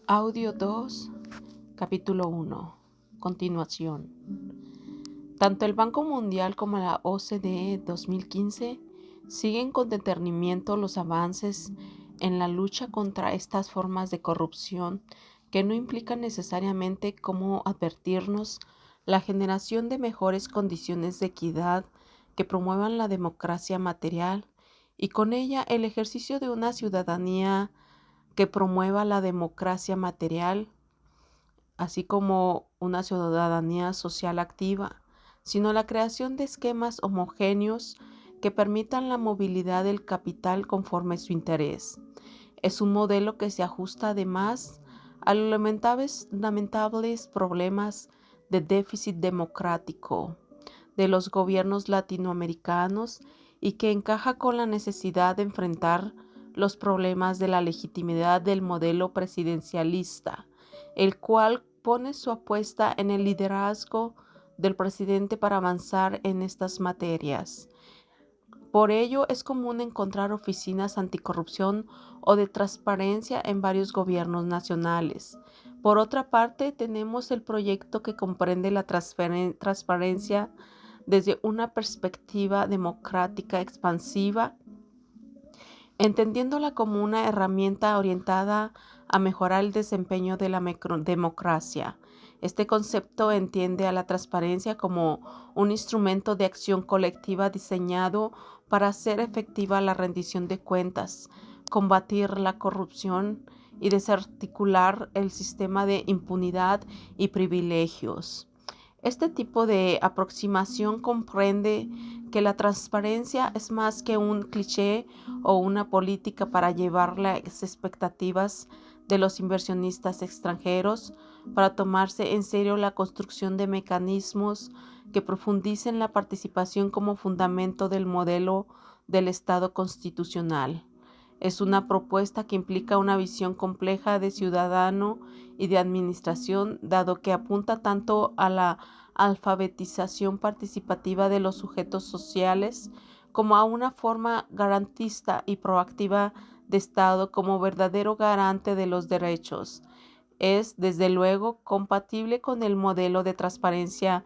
Audio 2, capítulo 1. Continuación. Tanto el Banco Mundial como la OCDE 2015 siguen con detenimiento los avances en la lucha contra estas formas de corrupción que no implican necesariamente, como advertirnos, la generación de mejores condiciones de equidad que promuevan la democracia material y con ella el ejercicio de una ciudadanía que promueva la democracia material, así como una ciudadanía social activa, sino la creación de esquemas homogéneos que permitan la movilidad del capital conforme su interés. Es un modelo que se ajusta además a los lamentables problemas de déficit democrático de los gobiernos latinoamericanos y que encaja con la necesidad de enfrentar los problemas de la legitimidad del modelo presidencialista, el cual pone su apuesta en el liderazgo del presidente para avanzar en estas materias. Por ello, es común encontrar oficinas anticorrupción o de transparencia en varios gobiernos nacionales. Por otra parte, tenemos el proyecto que comprende la transparencia desde una perspectiva democrática expansiva, entendiéndola como una herramienta orientada a mejorar el desempeño de la democracia. Este concepto entiende a la transparencia como un instrumento de acción colectiva diseñado para hacer efectiva la rendición de cuentas, combatir la corrupción y desarticular el sistema de impunidad y privilegios. Este tipo de aproximación comprende que la transparencia es más que un cliché o una política para llevar las expectativas de los inversionistas extranjeros, para tomarse en serio la construcción de mecanismos que profundicen la participación como fundamento del modelo del Estado constitucional. Es una propuesta que implica una visión compleja de ciudadano y de administración, dado que apunta tanto a la alfabetización participativa de los sujetos sociales como a una forma garantista y proactiva de Estado como verdadero garante de los derechos. Es, desde luego, compatible con el modelo de transparencia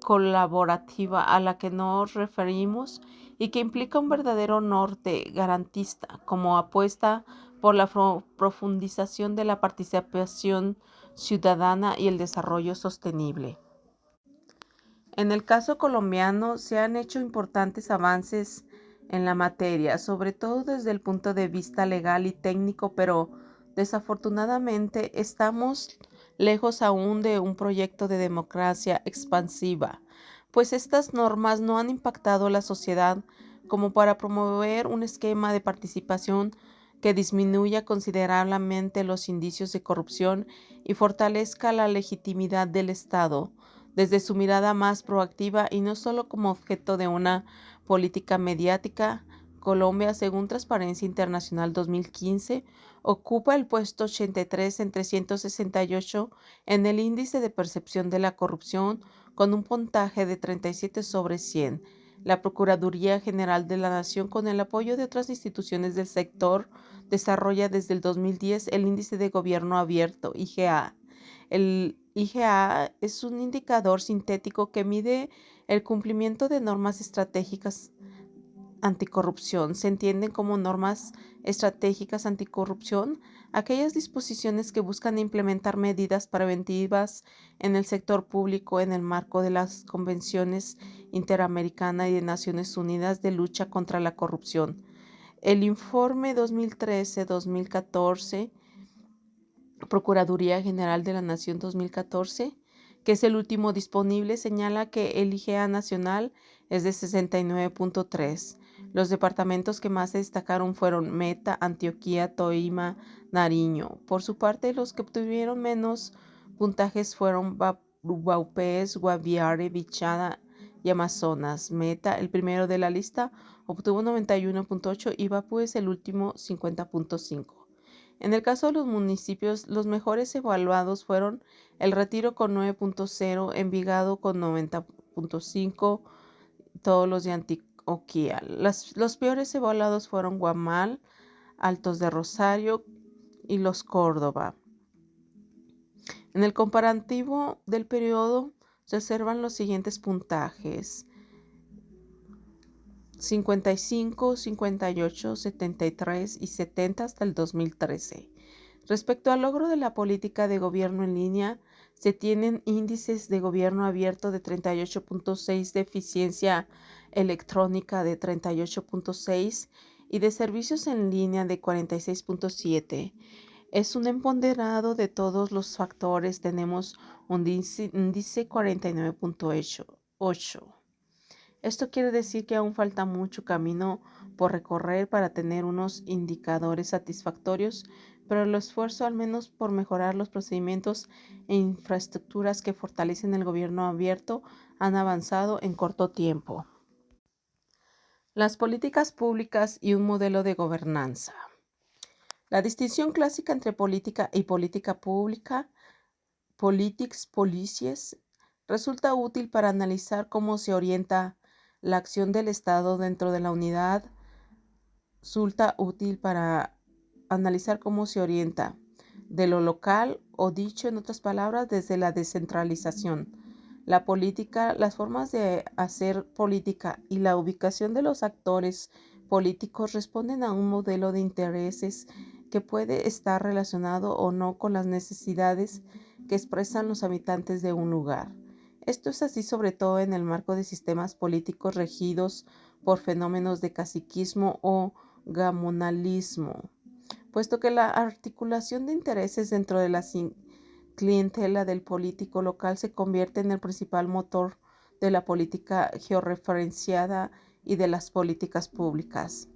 colaborativa a la que nos referimos y que implica un verdadero norte garantista como apuesta por la profundización de la participación ciudadana y el desarrollo sostenible. En el caso colombiano se han hecho importantes avances en la materia, sobre todo desde el punto de vista legal y técnico, pero desafortunadamente estamos lejos aún de un proyecto de democracia expansiva, pues estas normas no han impactado la sociedad como para promover un esquema de participación que disminuya considerablemente los indicios de corrupción y fortalezca la legitimidad del Estado desde su mirada más proactiva y no solo como objeto de una política mediática. Colombia, según Transparencia Internacional 2015, ocupa el puesto 83 entre 168 en el índice de percepción de la corrupción con un puntaje de 37 sobre 100. La Procuraduría General de la Nación, con el apoyo de otras instituciones del sector, desarrolla desde el 2010 el Índice de Gobierno Abierto, IGA. El IGA es un indicador sintético que mide el cumplimiento de normas estratégicas anticorrupción. Se entienden como normas estratégicas anticorrupción aquellas disposiciones que buscan implementar medidas preventivas en el sector público en el marco de las convenciones interamericana y de Naciones Unidas de lucha contra la corrupción. El informe 2013-2014 Procuraduría General de la Nación 2014, que es el último disponible, señala que el IGA nacional es de 69.3. Los departamentos que más se destacaron fueron Meta, Antioquia, Tolima, Nariño. Por su parte, los que obtuvieron menos puntajes fueron Vaupés, Guaviare, Bichada y Amazonas. Meta, el primero de la lista, obtuvo 91.8 y Vaupés el último 50.5. En el caso de los municipios, los mejores evaluados fueron El Retiro con 9.0, Envigado con 90.5, todos los de Antioquia. Los peores evaluados fueron Guamal, Altos de Rosario y Los Córdoba. En el comparativo del periodo se observan los siguientes puntajes: 55, 58, 73 y 70 hasta el 2013. Respecto al logro de la política de gobierno en línea, se tienen índices de gobierno abierto de 38.6, de eficiencia electrónica de 38.6 y de servicios en línea de 46.7. Es un empoderado de todos los factores. Tenemos un índice 49.8. Esto quiere decir que aún falta mucho camino por recorrer para tener unos indicadores satisfactorios, pero el esfuerzo al menos por mejorar los procedimientos e infraestructuras que fortalecen el gobierno abierto han avanzado en corto tiempo. Las políticas públicas y un modelo de gobernanza. La distinción clásica entre política y política pública, politics, policies, resulta útil para analizar cómo se orienta la acción del Estado dentro de la unidad. Resulta útil para analizar cómo se orienta de lo local, o dicho en otras palabras, desde la descentralización. La política, las formas de hacer política y la ubicación de los actores políticos responden a un modelo de intereses que puede estar relacionado o no con las necesidades que expresan los habitantes de un lugar. Esto es así sobre todo en el marco de sistemas políticos regidos por fenómenos de caciquismo o gamonalismo, puesto que la articulación de intereses dentro de la clientela del político local se convierte en el principal motor de la política georreferenciada y de las políticas públicas.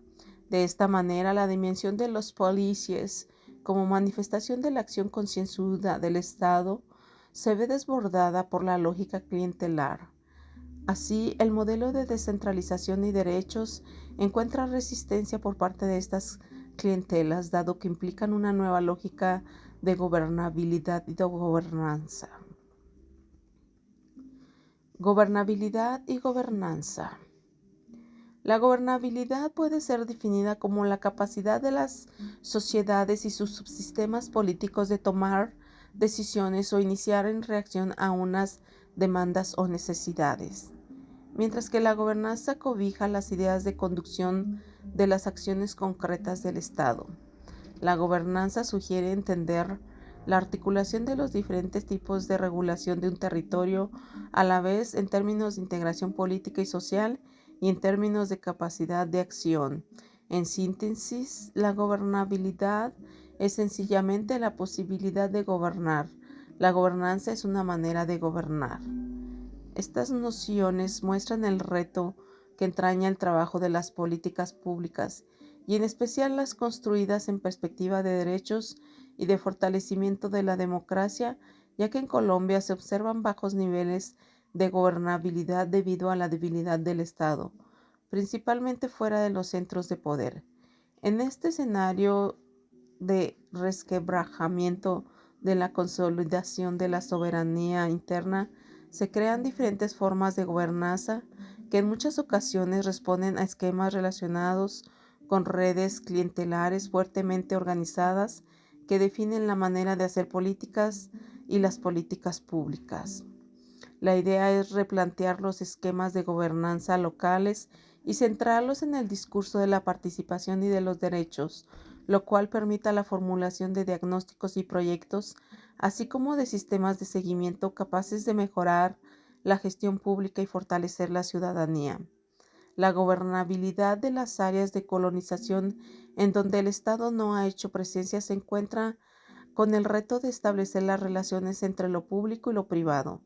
De esta manera, la dimensión de los policies como manifestación de la acción concienzuda del Estado se ve desbordada por la lógica clientelar. Así, el modelo de descentralización y derechos encuentra resistencia por parte de estas clientelas, dado que implican una nueva lógica de gobernabilidad y de gobernanza. Gobernabilidad y gobernanza. La gobernabilidad puede ser definida como la capacidad de las sociedades y sus subsistemas políticos de tomar decisiones o iniciar en reacción a unas demandas o necesidades, mientras que la gobernanza cobija las ideas de conducción de las acciones concretas del Estado. La gobernanza sugiere entender la articulación de los diferentes tipos de regulación de un territorio, a la vez en términos de integración política y social y en términos de capacidad de acción. En síntesis, la gobernabilidad es sencillamente la posibilidad de gobernar. La gobernanza es una manera de gobernar. Estas nociones muestran el reto que entraña el trabajo de las políticas públicas, y en especial las construidas en perspectiva de derechos y de fortalecimiento de la democracia, ya que en Colombia se observan bajos niveles de gobernabilidad debido a la debilidad del Estado, principalmente fuera de los centros de poder. En este escenario de resquebrajamiento de la consolidación de la soberanía interna, se crean diferentes formas de gobernanza que en muchas ocasiones responden a esquemas relacionados con redes clientelares fuertemente organizadas que definen la manera de hacer políticas y las políticas públicas. La idea es replantear los esquemas de gobernanza locales y centrarlos en el discurso de la participación y de los derechos, lo cual permita la formulación de diagnósticos y proyectos, así como de sistemas de seguimiento capaces de mejorar la gestión pública y fortalecer la ciudadanía. La gobernabilidad de las áreas de colonización en donde el Estado no ha hecho presencia se encuentra con el reto de establecer las relaciones entre lo público y lo privado,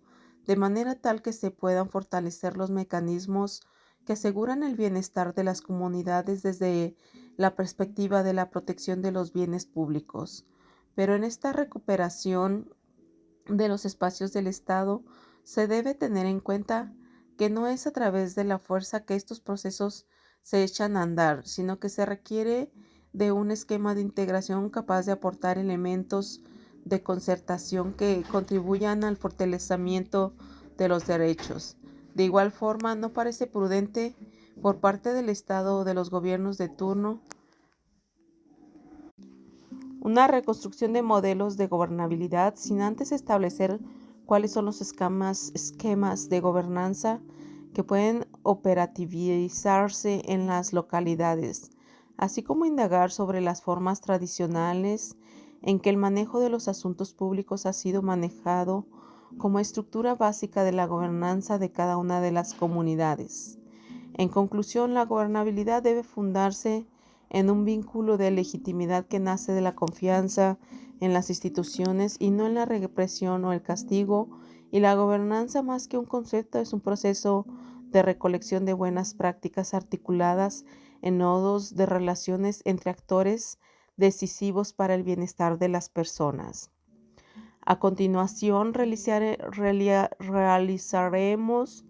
de manera tal que se puedan fortalecer los mecanismos que aseguran el bienestar de las comunidades desde la perspectiva de la protección de los bienes públicos. Pero en esta recuperación de los espacios del Estado se debe tener en cuenta que no es a través de la fuerza que estos procesos se echan a andar, sino que se requiere de un esquema de integración capaz de aportar elementos de concertación que contribuyan al fortalecimiento de los derechos. De igual forma, no parece prudente por parte del Estado o de los gobiernos de turno Una reconstrucción de modelos de gobernabilidad sin antes establecer cuáles son los esquemas de gobernanza que pueden operativizarse en las localidades, así como indagar sobre las formas tradicionales en que el manejo de los asuntos públicos ha sido manejado como estructura básica de la gobernanza de cada una de las comunidades. En conclusión, la gobernabilidad debe fundarse en un vínculo de legitimidad que nace de la confianza en las instituciones y no en la represión o el castigo, y la gobernanza, más que un concepto, es un proceso de recolección de buenas prácticas articuladas en nodos de relaciones entre actores decisivos para el bienestar de las personas. A continuación, realizaremos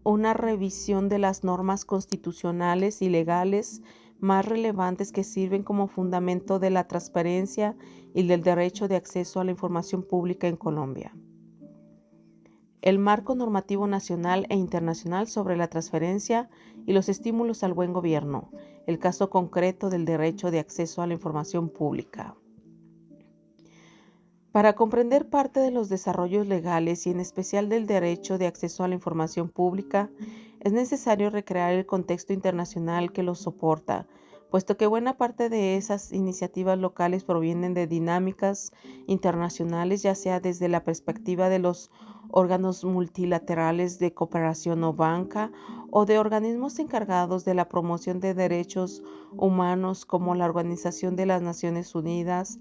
una revisión de las normas constitucionales y legales más relevantes que sirven como fundamento de la transparencia y del derecho de acceso a la información pública en Colombia. El marco normativo nacional e internacional sobre la transparencia y los estímulos al buen gobierno. El caso concreto del derecho de acceso a la información pública. Para comprender parte de los desarrollos legales y en especial del derecho de acceso a la información pública, es necesario recrear el contexto internacional que los soporta, puesto que buena parte de esas iniciativas locales provienen de dinámicas internacionales, ya sea desde la perspectiva de los órganos multilaterales de cooperación o banca, o de organismos encargados de la promoción de derechos humanos como la Organización de las Naciones Unidas,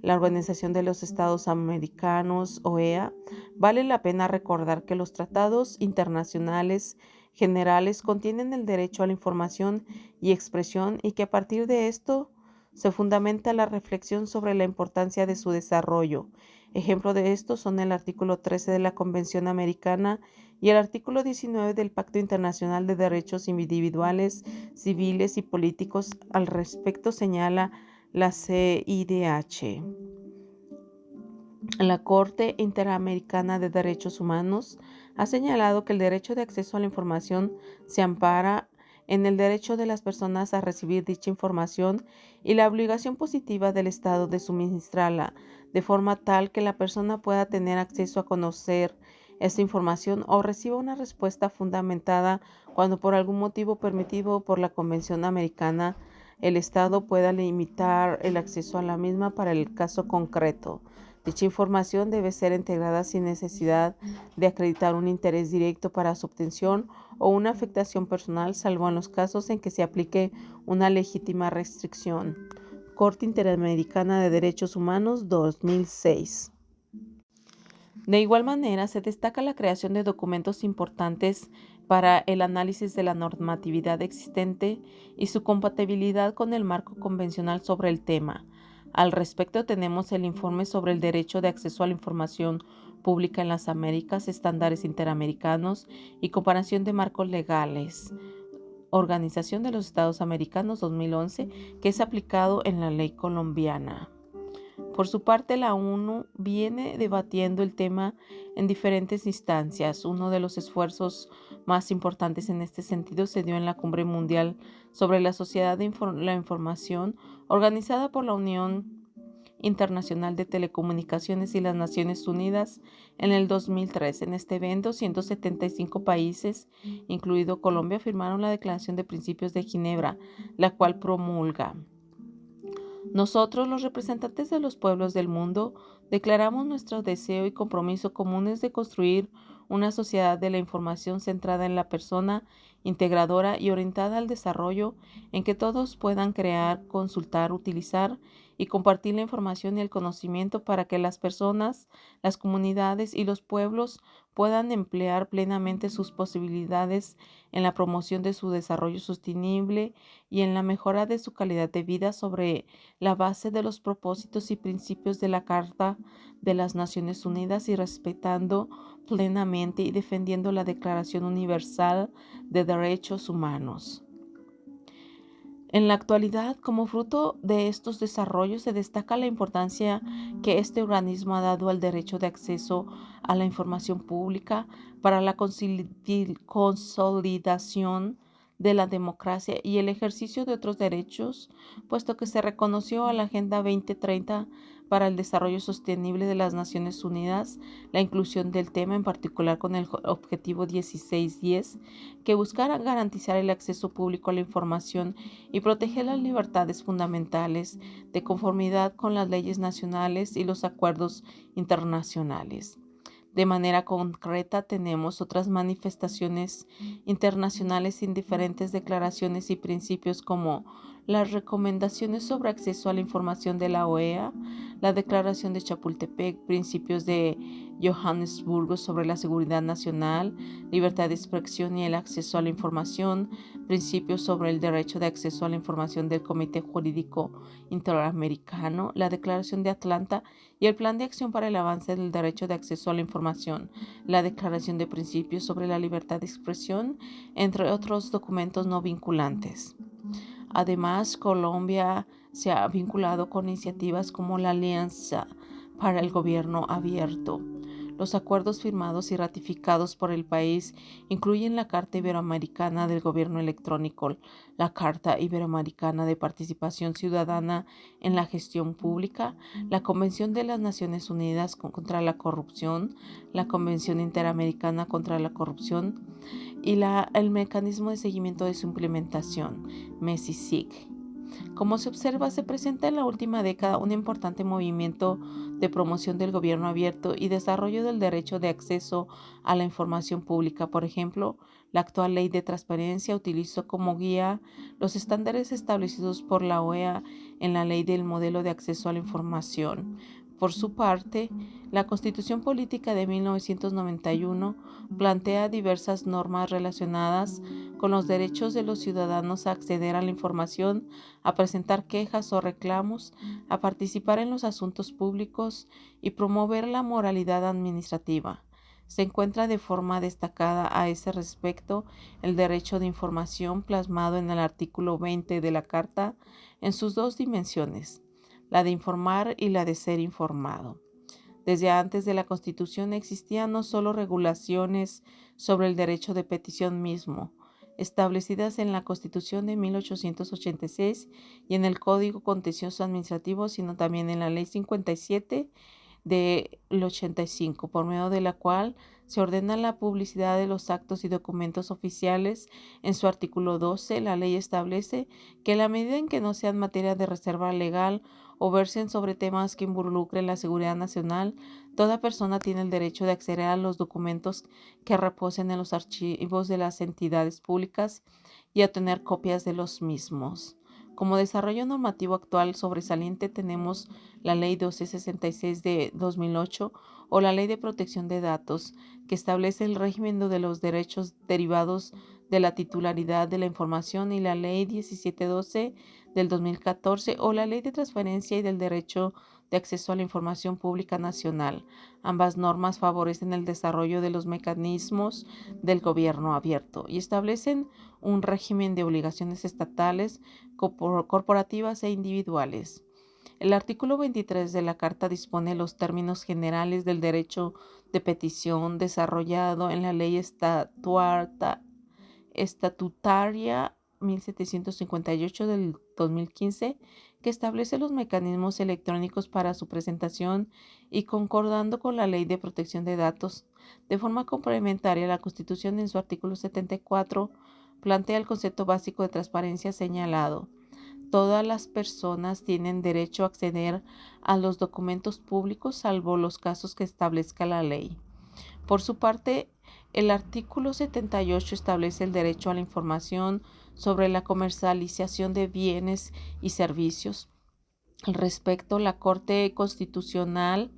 la Organización de los Estados Americanos, OEA. Vale la pena recordar que los tratados internacionales generales contienen el derecho a la información y expresión y que a partir de esto se fundamenta la reflexión sobre la importancia de su desarrollo. Ejemplo de esto son el artículo 13 de la Convención Americana y el artículo 19 del Pacto Internacional de Derechos Individuales, Civiles y Políticos. Al respecto señala la CIDH. La Corte Interamericana de Derechos Humanos ha señalado que el derecho de acceso a la información se ampara en el derecho de las personas a recibir dicha información y la obligación positiva del Estado de suministrarla, de forma tal que la persona pueda tener acceso a conocer esta información o reciba una respuesta fundamentada cuando por algún motivo permitido por la Convención Americana el Estado pueda limitar el acceso a la misma para el caso concreto. Dicha información debe ser integrada sin necesidad de acreditar un interés directo para su obtención o una afectación personal, salvo en los casos en que se aplique una legítima restricción. Corte Interamericana de Derechos Humanos, 2006. De igual manera, se destaca la creación de documentos importantes para el análisis de la normatividad existente y su compatibilidad con el marco convencional sobre el tema. Al respecto, tenemos el informe sobre el derecho de acceso a la información pública en las Américas, estándares interamericanos y comparación de marcos legales. Organización de los Estados Americanos 2011, que es aplicado en la ley colombiana. Por su parte, la ONU viene debatiendo el tema en diferentes instancias. Uno de los esfuerzos más importantes en este sentido se dio en la Cumbre Mundial sobre la Sociedad de la Información, organizada por la Unión Internacional de Telecomunicaciones y las Naciones Unidas en el 2003. En este evento, 175 países, incluido Colombia, firmaron la Declaración de Principios de Ginebra, la cual promulga. Nosotros, los representantes de los pueblos del mundo, declaramos nuestro deseo y compromiso comunes de construir una sociedad de la información centrada en la persona, integradora y orientada al desarrollo, en que todos puedan crear, consultar, utilizar y compartir la información y el conocimiento para que las personas, las comunidades y los pueblos puedan emplear plenamente sus posibilidades en la promoción de su desarrollo sostenible y en la mejora de su calidad de vida sobre la base de los propósitos y principios de la Carta de las Naciones Unidas y respetando plenamente y defendiendo la Declaración Universal de Derechos Humanos. En la actualidad, como fruto de estos desarrollos, se destaca la importancia que este organismo ha dado al derecho de acceso a la información pública para la consolidación de la democracia y el ejercicio de otros derechos, puesto que se reconoció a la Agenda 2030 para el Desarrollo Sostenible de las Naciones Unidas la inclusión del tema, en particular con el objetivo 1610, que buscara garantizar el acceso público a la información y proteger las libertades fundamentales de conformidad con las leyes nacionales y los acuerdos internacionales. De manera concreta, tenemos otras manifestaciones internacionales en diferentes declaraciones y principios como las recomendaciones sobre acceso a la información de la OEA, la Declaración de Chapultepec, principios de Johannesburgo sobre la seguridad nacional, libertad de expresión y el acceso a la información, principios sobre el derecho de acceso a la información del Comité Jurídico Interamericano, la Declaración de Atlanta y el Plan de Acción para el Avance del Derecho de Acceso a la Información, la Declaración de Principios sobre la Libertad de Expresión, entre otros documentos no vinculantes. Además, Colombia se ha vinculado con iniciativas como la Alianza para el Gobierno Abierto. Los acuerdos firmados y ratificados por el país incluyen la Carta Iberoamericana del Gobierno Electrónico, la Carta Iberoamericana de Participación Ciudadana en la Gestión Pública, la Convención de las Naciones Unidas contra la Corrupción, la Convención Interamericana contra la Corrupción y el Mecanismo de Seguimiento de su Implementación, MESI-SIG. Como se observa, se presenta en la última década un importante movimiento de promoción del gobierno abierto y desarrollo del derecho de acceso a la información pública. Por ejemplo, la actual ley de transparencia utilizó como guía los estándares establecidos por la OEA en la ley del modelo de acceso a la información. Por su parte, la Constitución Política de 1991 plantea diversas normas relacionadas con los derechos de los ciudadanos a acceder a la información, a presentar quejas o reclamos, a participar en los asuntos públicos y promover la moralidad administrativa. Se encuentra de forma destacada a ese respecto el derecho de información plasmado en el artículo 20 de la Carta en sus dos dimensiones, la de informar y la de ser informado. Desde antes de la Constitución existían no solo regulaciones sobre el derecho de petición mismo, establecidas en la Constitución de 1886 y en el Código Contencioso Administrativo, sino también en la Ley 57 del 85, por medio de la cual se ordena la publicidad de los actos y documentos oficiales. En su artículo 12, la ley establece que en la medida en que no sean materia de reserva legal o versen sobre temas que involucren la seguridad nacional, toda persona tiene el derecho de acceder a los documentos que reposen en los archivos de las entidades públicas y a tener copias de los mismos. Como desarrollo normativo actual sobresaliente tenemos la Ley 1266 de 2008 o la Ley de Protección de Datos, que establece el régimen de los derechos derivados de la titularidad de la información, y la Ley 1712 del 2014 o la Ley de Transparencia y del Derecho de Acceso a la Información Pública Nacional. Ambas normas favorecen el desarrollo de los mecanismos del gobierno abierto y establecen un régimen de obligaciones estatales, corporativas e individuales. El artículo 23 de la Carta dispone los términos generales del derecho de petición desarrollado en la Ley Estatutaria 1758 del 2015, que establece los mecanismos electrónicos para su presentación, y concordando con la Ley de Protección de Datos. De forma complementaria, la Constitución en su artículo 74 plantea el concepto básico de transparencia señalado. Todas las personas tienen derecho a acceder a los documentos públicos, salvo los casos que establezca la ley. Por su parte, el artículo 78 establece el derecho a la información sobre la comercialización de bienes y servicios. Al respecto, la Corte Constitucional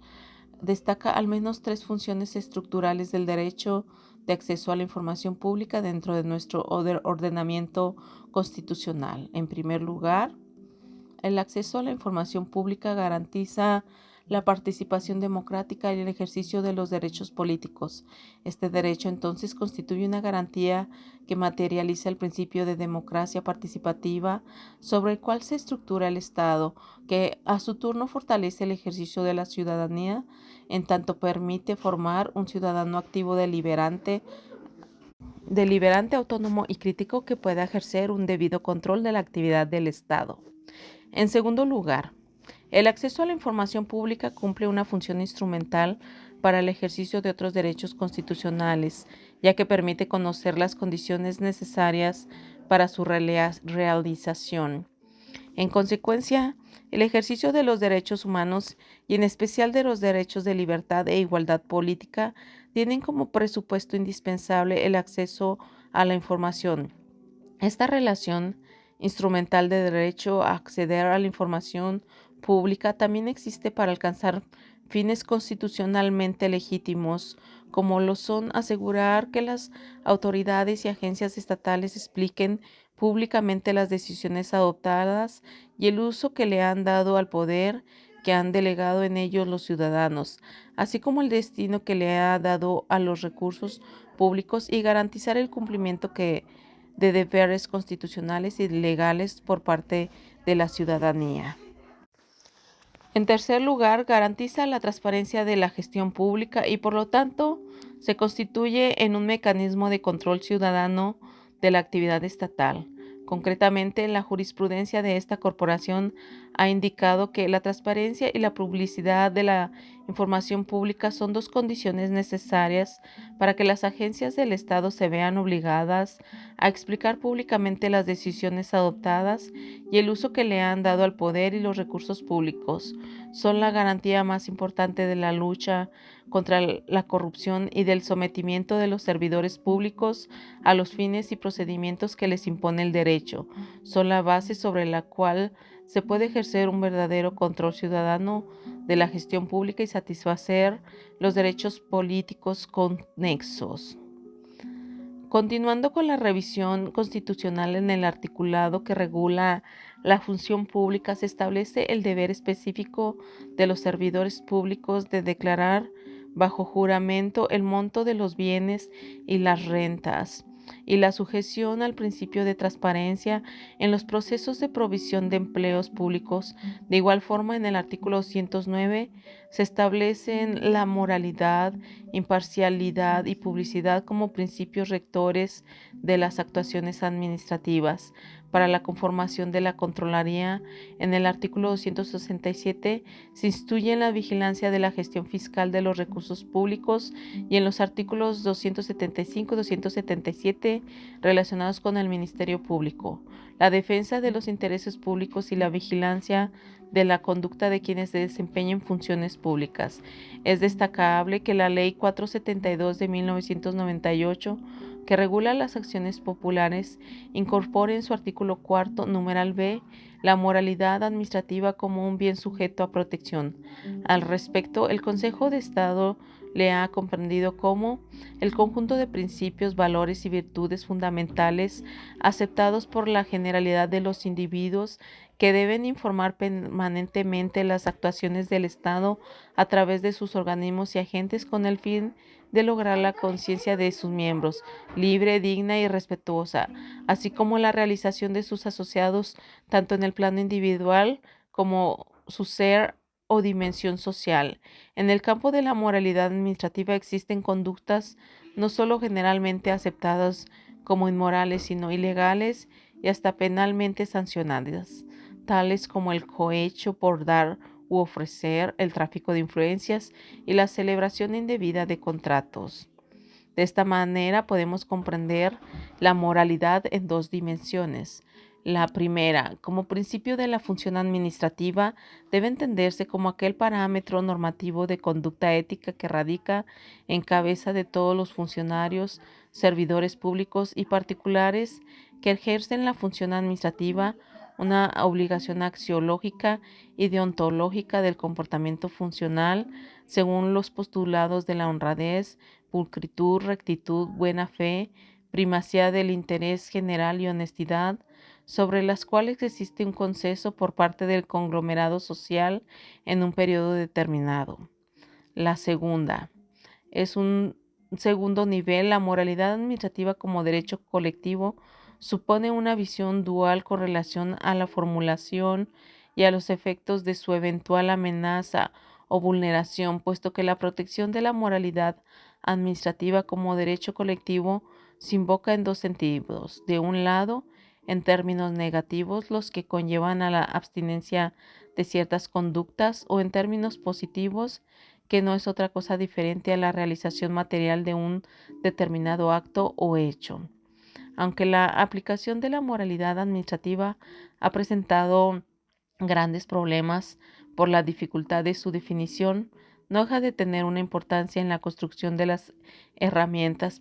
destaca al menos tres funciones estructurales del derecho de acceso a la información pública dentro de nuestro ordenamiento constitucional. En primer lugar, el acceso a la información pública garantiza la participación democrática y el ejercicio de los derechos políticos. Este derecho entonces constituye una garantía que materializa el principio de democracia participativa sobre el cual se estructura el Estado, que a su turno fortalece el ejercicio de la ciudadanía, en tanto permite formar un ciudadano activo deliberante deliberante, autónomo y crítico que pueda ejercer un debido control de la actividad del Estado. En segundo lugar, el acceso a la información pública cumple una función instrumental para el ejercicio de otros derechos constitucionales, ya que permite conocer las condiciones necesarias para su realización. En consecuencia, el ejercicio de los derechos humanos y en especial de los derechos de libertad e igualdad política tienen como presupuesto indispensable el acceso a la información. Esta relación instrumental de derecho a acceder a la información pública también existe para alcanzar fines constitucionalmente legítimos, como lo son asegurar que las autoridades y agencias estatales expliquen públicamente las decisiones adoptadas y el uso que le han dado al poder que han delegado en ellos los ciudadanos, así como el destino que le ha dado a los recursos públicos y garantizar el cumplimiento de deberes constitucionales y legales por parte de la ciudadanía. En tercer lugar, garantiza la transparencia de la gestión pública y por lo tanto se constituye en un mecanismo de control ciudadano de la actividad estatal. Concretamente, la jurisprudencia de esta corporación ha indicado que la transparencia y la publicidad de la información pública son dos condiciones necesarias para que las agencias del Estado se vean obligadas a explicar públicamente las decisiones adoptadas y el uso que le han dado al poder y los recursos públicos. Son la garantía más importante de la lucha contra la corrupción y del sometimiento de los servidores públicos a los fines y procedimientos que les impone el derecho. Son la base sobre la cual se puede ejercer un verdadero control ciudadano de la gestión pública y satisfacer los derechos políticos conexos. Continuando con la revisión constitucional en el articulado que regula la función pública, se establece el deber específico de los servidores públicos de declarar bajo juramento el monto de los bienes y las rentas y la sujeción al principio de transparencia en los procesos de provisión de empleos públicos. De igual forma, en el artículo 209 se establecen la moralidad, imparcialidad y publicidad como principios rectores de las actuaciones administrativas. Para la conformación de la Contraloría, en el artículo 267 se instruye en la vigilancia de la gestión fiscal de los recursos públicos y en los artículos 275 y 277 relacionados con el Ministerio Público, la defensa de los intereses públicos y la vigilancia de la conducta de quienes desempeñen funciones públicas. Es destacable que la Ley 472 de 1998, que regula las acciones populares, incorpora en su artículo cuarto, numeral B, la moralidad administrativa como un bien sujeto a protección. Al respecto, el Consejo de Estado le ha comprendido como el conjunto de principios, valores y virtudes fundamentales aceptados por la generalidad de los individuos que deben informar permanentemente las actuaciones del Estado a través de sus organismos y agentes con el fin de lograr la conciencia de sus miembros, libre, digna y respetuosa, así como la realización de sus asociados tanto en el plano individual como su ser o dimensión social. En el campo de la moralidad administrativa existen conductas no solo generalmente aceptadas como inmorales, sino ilegales y hasta penalmente sancionadas, tales como el cohecho por dar u ofrecer, el tráfico de influencias y la celebración indebida de contratos. De esta manera podemos comprender la moralidad en dos dimensiones. La primera, como principio de la función administrativa, debe entenderse como aquel parámetro normativo de conducta ética que radica en cabeza de todos los funcionarios, servidores públicos y particulares que ejercen la función administrativa, una obligación axiológica y deontológica del comportamiento funcional según los postulados de la honradez, pulcritud, rectitud, buena fe, primacía del interés general y honestidad, sobre las cuales existe un consenso por parte del conglomerado social en un periodo determinado. La segunda es un segundo nivel. La moralidad administrativa como derecho colectivo supone una visión dual con relación a la formulación y a los efectos de su eventual amenaza o vulneración, puesto que la protección de la moralidad administrativa como derecho colectivo se invoca en dos sentidos. De un lado, en términos negativos, los que conllevan a la abstinencia de ciertas conductas, o en términos positivos, que no es otra cosa diferente a la realización material de un determinado acto o hecho. Aunque la aplicación de la moralidad administrativa ha presentado grandes problemas por la dificultad de su definición, no deja de tener una importancia en la construcción de las herramientas